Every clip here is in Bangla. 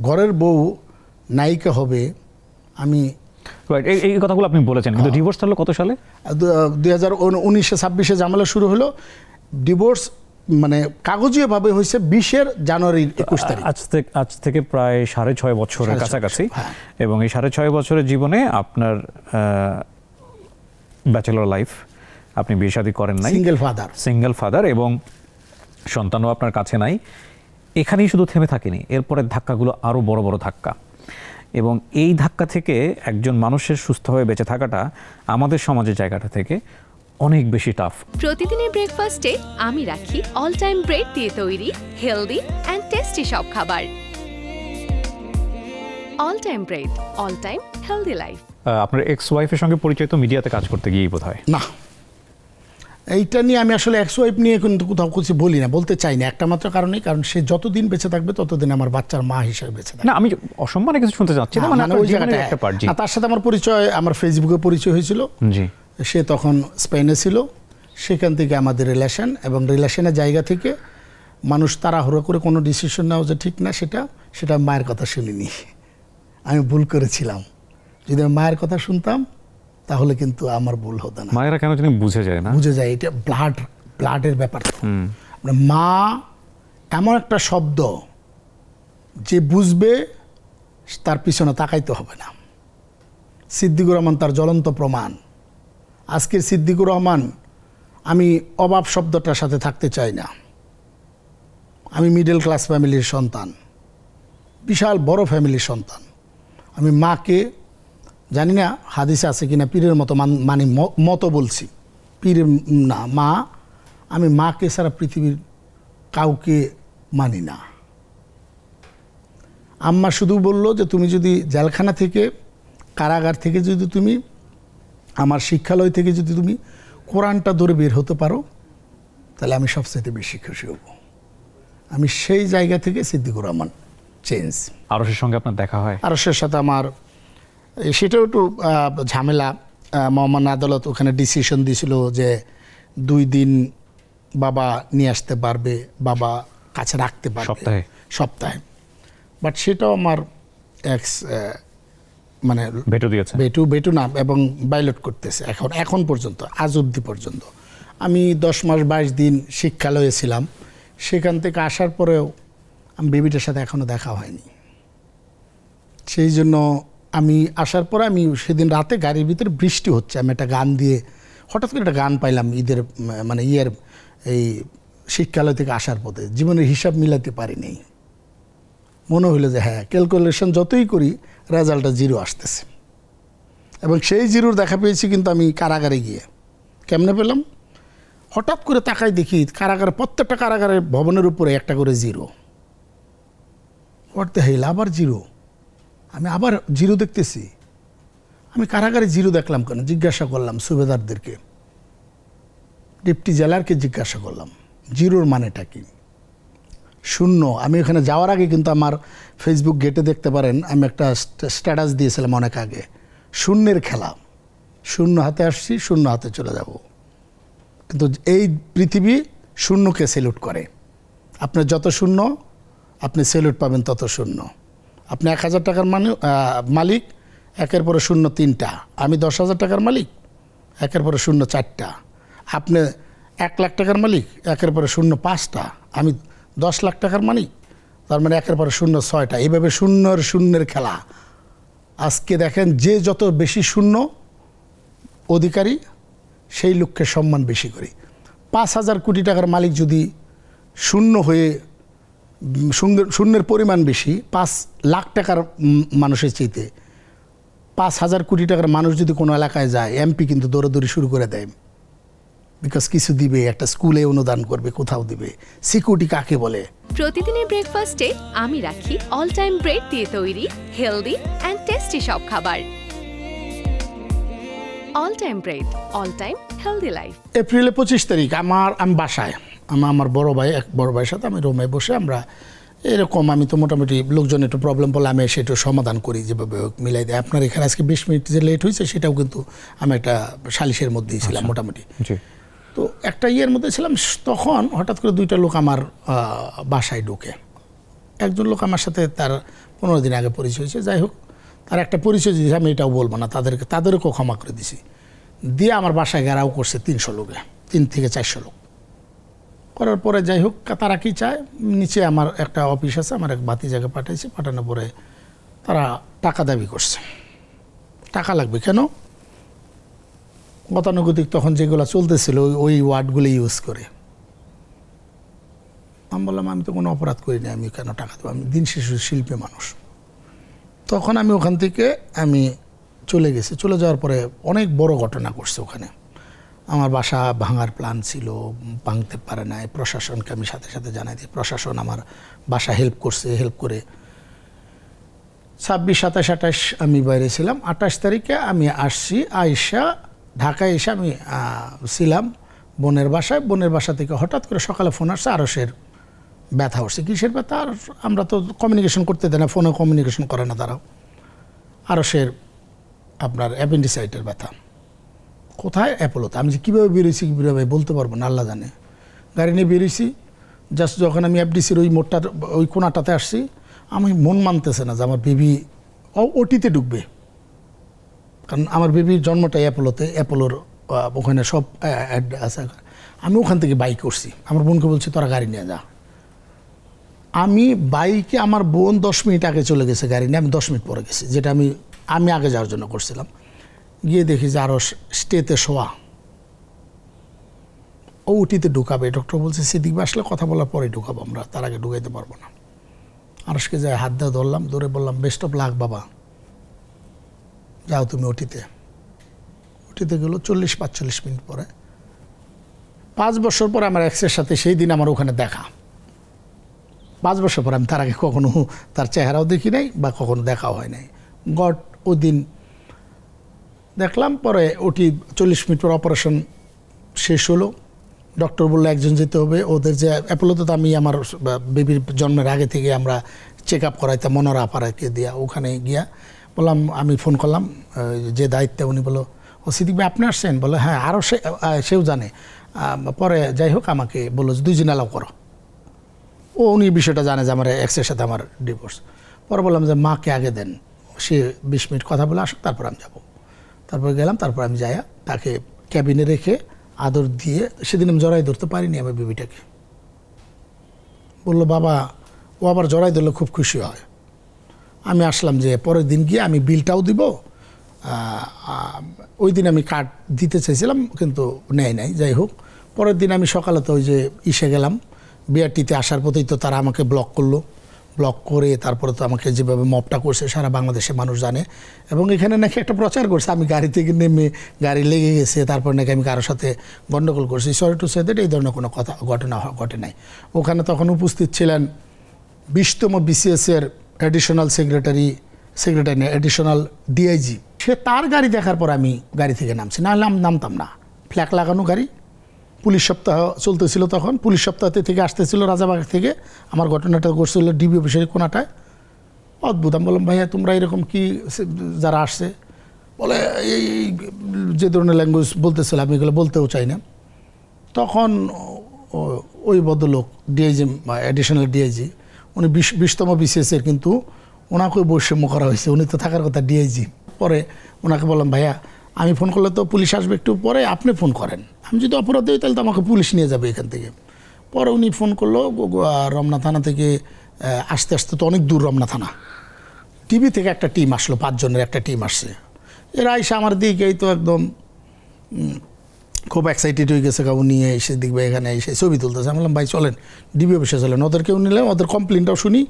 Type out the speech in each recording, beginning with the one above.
ঘরের বউ নায়িকা হবে আমি এই কথাগুলো আপনি বলেছেন, কিন্তু ডিভোর্স হলো কত সালে? 2019-26 ঝামেলা শুরু হলো, ডিভোর্স মানে কাগজীয়ভাবে হয়েছে 20 জানুয়ারি 21 তারিখ। আজ থেকে প্রায় 6.5 বছরের কাছাকাছি। এবং এই 6.5 বছরের জীবনে আপনার ব্যাচেলর লাইফ, আপনি বিয়ে শাদী করেন নাই, সিঙ্গেল ফাদার এবং সন্তানও আপনার কাছে নাই। এখানেই শুধু থেমে থাকেনি, এরপরে ধাক্কাগুলো আরও বড় বড় ধাক্কা, এবং এই ধাক্কা থেকে একজন মানুষের সুস্থভাবে বেঁচে থাকাটা আমাদের সমাজের জায়গাটা থেকে অনেক বেশি টাফ। প্রতিদিনের ব্রেকফাস্টে আমি রাখি অল টাইম ব্রেড দিয়ে তৈরি হেলদি অ্যান্ড টেস্টি সব খাবার। All time bread, all time healthy life. আপনার এক্স ওয়াইফের সঙ্গে পরিচয় তো মিডিয়াতে কাজ করতে গিয়েই বোধহয়। না, এইটা নিয়ে আমি আসলে এক্স ওয়াইফ নিয়ে কিন্তু কোথাও কিছু বলি না, বলতে চাই না, একটা মাত্র কারণেই, কারণ সে যতদিন বেঁচে থাকবে ততদিন আমার বাচ্চার মা হিসেবে বেঁচে থাকবে। না, আমি অসম্মানে কিছু শুনতে চাচ্ছি না, মানে ওই জায়গাটা একটা পার্ট। তার সাথে আমার পরিচয় আমার ফেসবুকে পরিচয় হয়েছিল। জি, সে তখন স্পেনে ছিল, সেখান থেকে আমাদের রিলেশন, এবং রিলেশনের জায়গা থেকে মানুষ তাড়াহুড়ো করে কোনো ডিসিশন নেওয়া যে ঠিক না, সেটা মায়ের কথা শুনিনি, আমি ভুল করেছিলাম। যদি আমি মায়ের কথা শুনতাম তাহলে কিন্তু আমার ভুল হতো না। মায়েরা কেন জানি বুঝে যায় না, বুঝে যায়, এটা ব্লাডের ব্যাপার। তো মা এমন একটা শব্দ যে বুঝবে, তার পিছনে তাকাইতে হবে না। সিদ্দিকুর রহমান তার জ্বলন্ত প্রমাণ। আজকের সিদ্দিকুর রহমান, আমি অভাব শব্দটার সাথে থাকতে চাই না। আমি মিডল ক্লাস ফ্যামিলির সন্তান, বিশাল বড় ফ্যামিলির সন্তান। আমি মাকে, জানি না হাদিসে আছে কিনা, পীরের মতো মানে মতো বলছি, পীরের না, মা, আমি মাকে ছাড়া পৃথিবীর কাউকে মানি না। আম্মা শুধু বললো যে তুমি যদি জেলখানা থেকে, কারাগার থেকে যদি তুমি, আমার শিক্ষালয় থেকে যদি তুমি কোরআনটা ধরে বের হতে পারো, তাহলে আমি সবচেয়ে বেশি খুশি হব। আমি সেই জায়গা থেকে সিদ্দিকুর রহমান চেঞ্জ। আরশের সঙ্গে আপনার দেখা হয়? আরশের সাথে আমার সেটাও একটু ঝামেলা। মহামান্য আদালত ওখানে ডিসিশন দিয়েছিল যে 2 দিন বাবা নিয়ে আসতে পারবে, বাবা কাছে রাখতে পারবে সপ্তাহে। বাট সেটাও আমার মানে বেটু না, এবং বাইলট করতেছে এখন পর্যন্ত, আজ অবধি পর্যন্ত। আমি 10 মাস 22 দিন শিক্ষালয়ে ছিলাম, সেখান থেকে আসার পরেও আমি বেবিটার সাথে এখনও দেখা হয়নি। সেই জন্য আমি আসার পরে, আমি সেদিন রাতে গাড়ির ভিতরে বৃষ্টি হচ্ছে, আমি একটা গান দিয়ে হঠাৎ করে একটা গান পাইলাম ঈদের মানে এই শিক্ষালয় থেকে আসার পথে। জীবনের হিসাব মিলাতে পারিনি, মনে হইলো যে হ্যাঁ, ক্যালকুলেশন যতই করি রেজাল্টটা 0 আসতেছে। এবং সেই 0 দেখা পেয়েছি কিন্তু আমি কারাগারে গিয়ে। কেমনে পেলাম? হঠাৎ করে তাকাই দেখি কারাগারে, প্রত্যেকটা কারাগারের ভবনের উপরে একটা করে 0। পড়তে হইল আবার 0, আমি আবার 0 দেখতেছি। আমি কারাগারে 0 দেখলাম কেন জিজ্ঞাসা করলাম সুবেদারদেরকে, ডিপটি জেলারকে জিজ্ঞাসা করলাম 0-র মানেটা কি। 0। আমি ওখানে যাওয়ার আগে কিন্তু আমার ফেসবুক গেটে দেখতে পারেন, আমি একটা স্ট্যাটাস দিয়েছিলাম অনেক আগে, 0-এর খেলা, 0 হাতে আসছি, 0 হাতে চলে যাব। কিন্তু এই পৃথিবী 0কে সেলুট করে। আপনার যত 0 আপনি সেলুট পাবেন তত 0। আপনি 1000 টাকার মালিক, 1-এর পরে 0 3টা। আমি 10,000 টাকার মালিক, 1-এর পরে 0 4টা। আপনি 1 লাখ টাকার মালিক, 1-এর পরে 0 5টা। আমি 10 লাখ টাকার মালিক, তার মানে 1-এর পরে 0 6টা। এইভাবে 0-0-এর খেলা। আজকে দেখেন, যে যত বেশি 0 অধিকারী, সেই লোককে সম্মান বেশি করি। 5,000 কোটি টাকার মালিক যদি 0 হয়ে, 0-এর পরিমাণ বেশি, 5 লাখ টাকার মানুষের চাইতে 5,000 কোটি টাকার মানুষ যদি কোনো এলাকায় যায়, এমপি কিন্তু দৌড়াদৌড়ি শুরু করে দেয়। বিকজ কিছু দিবে, একটা স্কুলে অনুদান করবে, কোথাও দিবে। সিকিউরিটি কাকে বলে? প্রতিদিনের ব্রেকফাস্টে আমি রাখি অল টাইম ব্রেড দিয়ে তৈরি হেলদি অ্যান্ড টেস্টি সব খাবার। All time bread, all time healthy life. এপ্রিলে 25 তারিখ আমি বাসায়, আমার বড় ভাইয়ের সাথে আমি রুমে বসে, আমরা এরকম, আমি তো মোটামুটি লোকজন একটু প্রবলেম বলে আমি সেটা সমাধান করি, যেভাবে মিলাই দেয়। আপনার এখানে আজকে 20 মিনিট যে লেট হয়েছে, সেটাও কিন্তু আমি একটা সালিশের মধ্যেই ছিলাম মোটামুটি। তো একটা ইয়ের মধ্যে ছিলাম, তখন হঠাৎ করে 2টা লোক আমার বাসায় ঢুকে। একজন লোক আমার সাথে তার 15 দিন আগে পরিচয় হয়েছে। যাই হোক, তার একটা পরিচয় দিয়েছে, আমি এটাও বলবো না, তাদেরকেও ক্ষমা করে দিছি। দিয়ে আমার বাসায় ঘেরাও করছে 300 লোকে, 3 থেকে 400 লোক করার পরে যাই হোক, তারা কি চায়, নিচে আমার একটা অফিস আছে, আমার এক ভাতিজাকে পাঠাইছে, পাঠানোর পরে তারা টাকা দাবি করছে। টাকা লাগবে কেন? গতানুগতিক তখন যেগুলো চলতেছিল ওই ওয়ার্ডগুলো ইউজ করে। আমি বললাম আমি তো কোনো অপরাধ করিনি, আমি কেন টাকা দেবো, আমি দিন শেষে শিল্পী মানুষ। তখন আমি ওখান থেকে আমি চলে গেছি। চলে যাওয়ার পরে অনেক বড় ঘটনা করছে ওখানে। আমার বাসা ভাঙার প্ল্যান ছিল, ভাঙতে পারে নাই। প্রশাসনকে আমি সাথে সাথে জানাই দিই, প্রশাসন আমার বাসা হেল্প করছে। হেল্প করে 26, 27, 28 আমি বাইরে ছিলাম। 28 তারিখে আমি আসছি, আইসা ঢাকায় এসে আমি ছিলাম বোনের বাসায়। বোনের বাসা থেকে হঠাৎ করে সকালে ফোন আসছে, আরশের ব্যথা হচ্ছে। কিসের ব্যথা? আর আমরা তো কমিউনিকেশন করতে দেয় না, ফোনে কমিউনিকেশন করে না তারাও। আরশের আপনার অ্যাপেন্ডিসাইটের ব্যথা। কোথায়? অ্যাপোলোতে। আমি যে কীভাবে বেরোইছি কীভাবে বলতে পারবো না, আল্লাহ জানে। গাড়ি নিয়ে বেরিয়েছি, জাস্ট যখন আমি এফডিসির ওই মোড়টার ওই কোনাটাতে আসছি, আমি মন মানতেছে না যে আমার বেবি ওটিতে ঢুকবে। কারণ আমার বেবির জন্মটা অ্যাপোলোতে, অ্যাপোলোর ওখানে সব অ্যাড আছে। আমি ওখান থেকে বাইক করছি, আমার বোনকে বলছি তোরা গাড়ি নিয়ে যা। আমি বাইকে, আমার বোন 10 মিনিট আগে চলে গেছে গাড়ি নিয়ে, আমি 10 মিনিট পরে গেছি, যেটা আমি আগে যাওয়ার জন্য করছিলাম। গিয়ে দেখি যে আরও স্টেতে শোয়া, ও উটিতে ঢুকাবে। ডক্টর বলছে সিদ্দিক ভাই আসলে কথা বলার পরে ঢুকাবো আমরা, তার আগে ঢুকাইতে পারবো না। আরশকে যাই হাত দিয়ে ধরলাম, ধরে বললাম বেস্ট অফ লাক বাবা, যাও তুমি ওটিতে। ওটিতে গেল 40-45 মিনিট পরে। 5 বছর পরে আমার এক্সের সাথে সেই দিন আমার ওখানে দেখা। 5 বছর পরে, আমি তার আগে কখনো তার চেহারাও দেখি নাই বা কখনো দেখাও হয় নাই। গড ওই দিন দেখলাম। পরে ওটি 40 মিনিট পর অপারেশন শেষ হলো। ডক্টর বললো একজন যেতে হবে। ওদের যে অ্যাপোলোতে তো আমি আমার বেবির জন্মের আগে থেকে আমরা চেক আপ করাইতাম মনোরা আপারাকে দিয়া। ওখানে গিয়া বললাম, আমি ফোন করলাম যে দায়িত্বে, উনি বললো ও সিদ্দিক ভাই আপনি আসছেন? বলে হ্যাঁ, আরও সেও জানে। পরে যাই হোক আমাকে বললো যে 2 জন অ্যালাউ করো। উনি বিষয়টা জানে যে আমার এক্সের সাথে আমার ডিভোর্স। পরে বললাম যে মাকে আগে দেন, সে 20 মিনিট কথা বলে আসুক, তারপর আমি যাবো। তারপর গেলাম, তারপর আমি যাইয়া তাকে ক্যাবিনে রেখে আদর দিয়ে, সেদিন আমি জড়াই ধরতে পারিনি আমার বেবিটাকে। বললো বাবা, ও আবার জড়াই ধরলে খুব খুশি হয়। আমি আসলাম যে পরের দিন গিয়ে আমি বিলটাও দিব। ওই দিন আমি কার্ড দিতে চাইছিলাম কিন্তু নেয় নাই। যাই হোক, পরের দিন আমি সকালে তো ওই যে গেলাম বিআরটিতে, আসার পথেই তো তারা আমাকে ব্লক করলো। ব্লক করে তারপরে তো আমাকে যেভাবে মবটা করছে সারা বাংলাদেশের মানুষ জানে। এবং এখানে নাকি একটা প্রচার করছে আমি গাড়ি থেকে নেমে গাড়ি লেগে গেছে, তারপর নাকি আমি কারোর সাথে গণ্ডগোল করছি। সরি টু সে দ্যাট এই ধরনের কোনো ঘটনা ঘটে নাই। ওখানে তখন উপস্থিত ছিলেন 20তম বিসিএসের অ্যাডিশনাল সেক্রেটারি অ্যাডিশনাল ডিআইজি। সে তার গাড়ি দেখার পর আমি গাড়ি থেকে নামছি, নাহলে আমি নামতাম না। ফ্ল্যাগ লাগানো গাড়ি, পুলিশ সপ্তাহ চলতেছিল তখন। পুলিশ সপ্তাহতে থেকে আসতেছিল রাজাবাগ থেকে। আমার ঘটনাটা ঘটছিল ডিবি অফিসের কোনাটায়। অদ্ভুত। আমি বললাম ভাইয়া তোমরা এরকম কি, যারা আসছে বলে এই যে ধরনের ল্যাঙ্গুয়েজ বলতেছিল আমি এগুলো বলতেও চাই না। তখন ওই ভদ্রলোক ডিআইজি, অ্যাডিশনাল ডিআইজি, উনি 20তম বিসিএসের, কিন্তু ওনাকেও বৈষম্য করা হয়েছে। উনি তো থাকার কথা ডিআইজি। পরে ওনাকে বললাম ভাইয়া আমি ফোন করলে তো পুলিশ আসবে একটু পরে, আপনি ফোন করেন, আমি যদি অপরাধী হই তাহলে তো আমাকে পুলিশ নিয়ে যাবে এখান থেকে। পরে উনি ফোন করলো রমনা থানা থেকে। আসতে আসতে তো অনেক দূর রমনা থানা। টিভি থেকে একটা টিম আসলো, 5 জনের একটা টিম আসছে। এরা এসে আমার দিকেই তো একদম খুব এক্সাইটেড হয়ে গেছে। উনি এসে দেখবে এখানে এসে ছবি তুলতেছে। আমি বললাম ভাই চলেন ডিবি অফিসে চলেন, ওদেরকেও নিলে ওদের কমপ্লেনটাও শুনি।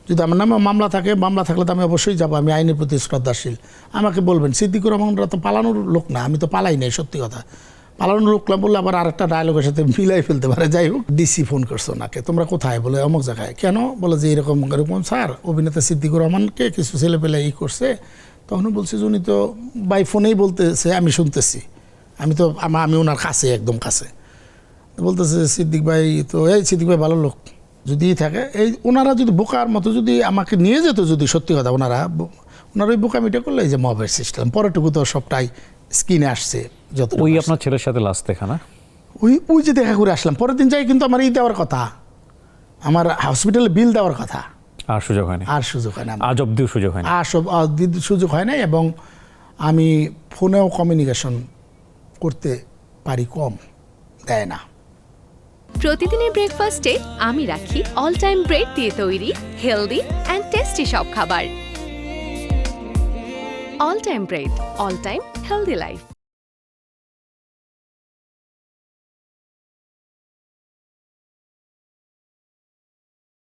যদি আমার নামে মামলা থাকলে তো আমি অবশ্যই যাবো, আমি আইনের প্রতি শ্রদ্ধাশীল। আমাকে বলবেন সিদ্দিকুর রহমানরা তো পালানোর লোক না, আমি তো পালাই নাই, সত্যি কথা। পালানোর লোক না বললে আবার আরেকটা ডায়লগের সাথে মিলাই ফেলতে পারে। যাই হোক, ডিসি ফোন করছো ওনাকে, তোমরা কোথায়? বলে অমুক জায়গায়। কেন? বলে যে এরকম স্যার অভিনেতা সিদ্দিকুর রহমানকে কিছু ছেলেপেলে করছে। তখন বলছে যে উনি তো বাই ফোনেই বলতেছে, আমি শুনতেছি, আমি ওনার কাছে, একদম কাছে। বলতেছে সিদ্দিক ভাই তো, এই সিদ্দিক ভাই ভালো লোক যদি থাকে, এই ওনারা যদি বোকার মতো যদি আমাকে নিয়ে যেত, যদি সত্যি কথা ওনারা ওই বোকামিটা করলে এই যে মবের সিস্টেম, পরেটুকু তো সবটাই স্ক্রিনে আসছে। যত ওই আপনার ছেলের সাথে লাস্ট দেখা না? ওই যে দেখা করে আসলাম। পরের দিন যাই কিন্তু আমার দেওয়ার কথা, আমার হসপিটালে বিল দেওয়ার কথা। আর সুযোগ হয় না, আর সুযোগ হয় না। আজ অব্দিও সুযোগ হয় না। আর সব সুযোগ হয় না, এবং আমি ফোনেও কমিউনিকেশন করতে পারি কম, দেয় না। প্রতিদিনের ব্রেকফাস্টে আমি রাখি অল টাইম ব্রেড দিয়ে তৈরি হেলদি অ্যান্ড টেস্টি সব খাবার। All time bread, all time healthy life.